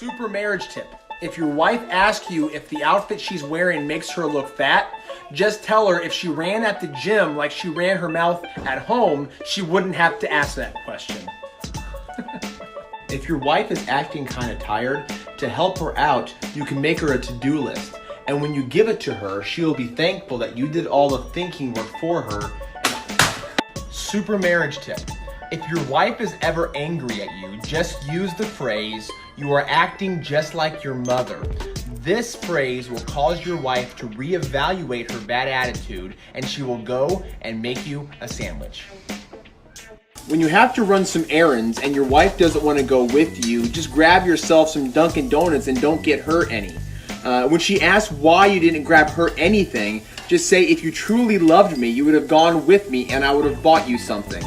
Super marriage tip. If your wife asks you if the outfit she's wearing makes her look fat, just tell her if she ran at the gym like she ran her mouth at home, she wouldn't have to ask that question. If your wife is acting kind of tired, to help her out, you can make her a to-do list. And when you give it to her, she will be thankful that you did all the thinking work for her. Super marriage tip. If your wife is ever angry at you, just use the phrase, "You are acting just like your mother." This phrase will cause your wife to reevaluate her bad attitude, and she will go and make you a sandwich. When you have to run some errands and your wife doesn't want to go with you, just grab yourself some Dunkin' Donuts and don't get her any. When she asks why you didn't grab her anything, just say, "If you truly loved me, you would have gone with me and I would have bought you something."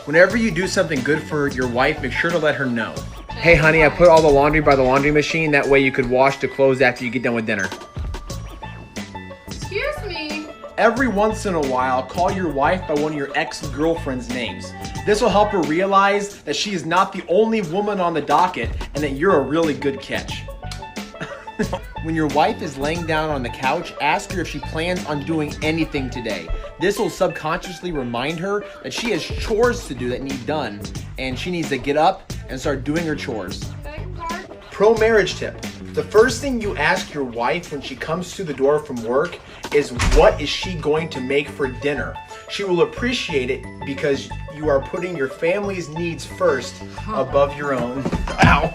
Whenever you do something good for your wife, make sure to let her know. "Hey honey, I put all the laundry by the laundry machine. That way you could wash the clothes after you get done with dinner." Excuse me. Every once in a while, call your wife by one of your ex-girlfriend's names. This will help her realize that she is not the only woman on the docket and that you're a really good catch. When your wife is laying down on the couch, ask her if she plans on doing anything today. This will subconsciously remind her that she has chores to do that need done, and she needs to get up and start doing her chores. Pro marriage tip. The first thing you ask your wife when she comes to the door from work is, what is she going to make for dinner? She will appreciate it because you are putting your family's needs first above your own. Ow.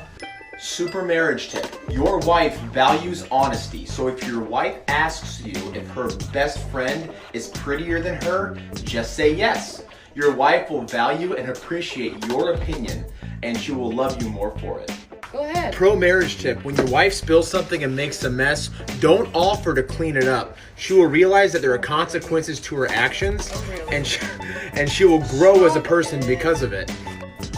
Super marriage tip. Your wife values honesty. So if your wife asks you if her best friend is prettier than her, just say yes. Your wife will value and appreciate your opinion, and she will love you more for it. Go ahead. Pro marriage tip. When your wife spills something and makes a mess, don't offer to clean it up. She will realize that there are consequences to her actions, and she will grow as a person because of it.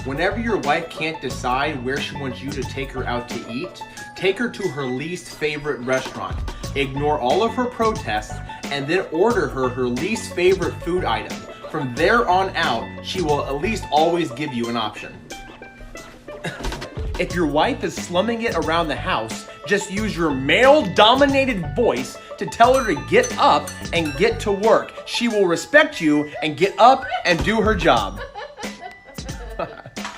Whenever your wife can't decide where she wants you to take her out to eat, take her to her least favorite restaurant. Ignore all of her protests and then order her least favorite food item. From there on out, she will at least always give you an option. If your wife is slumming it around the house, just use your male-dominated voice to tell her to get up and get to work. She will respect you and get up and do her job.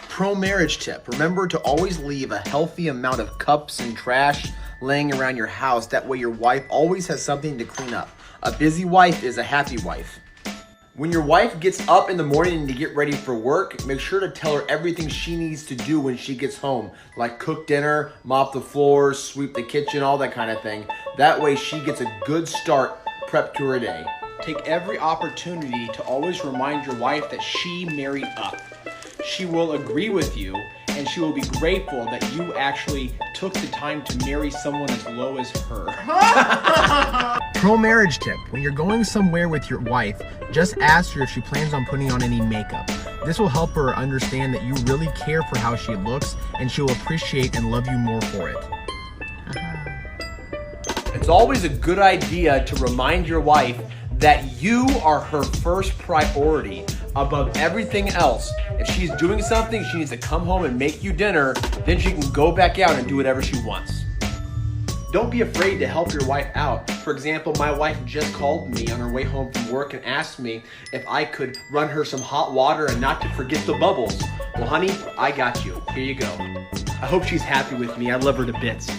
Pro marriage tip. Remember to always leave a healthy amount of cups and trash laying around your house. That way your wife always has something to clean up. A busy wife is a happy wife. When your wife gets up in the morning to get ready for work, make sure to tell her everything she needs to do when she gets home, like cook dinner, mop the floors, sweep the kitchen, all that kind of thing. That way she gets a good start prep to her day. Take every opportunity to always remind your wife that she married up. She will agree with you, and she will be grateful that you actually took the time to marry someone as low as her. Pro marriage tip. When you're going somewhere with your wife, just ask her if she plans on putting on any makeup. This will help her understand that you really care for how she looks, and she will appreciate and love you more for it. It's always a good idea to remind your wife that you are her first priority above everything else. If she's doing something, she needs to come home and make you dinner, then she can go back out and do whatever she wants. Don't be afraid to help your wife out. For example, my wife just called me on her way home from work and asked me if I could run her some hot water and not to forget the bubbles. Well, honey, I got you. Here you go. I hope she's happy with me. I love her to bits.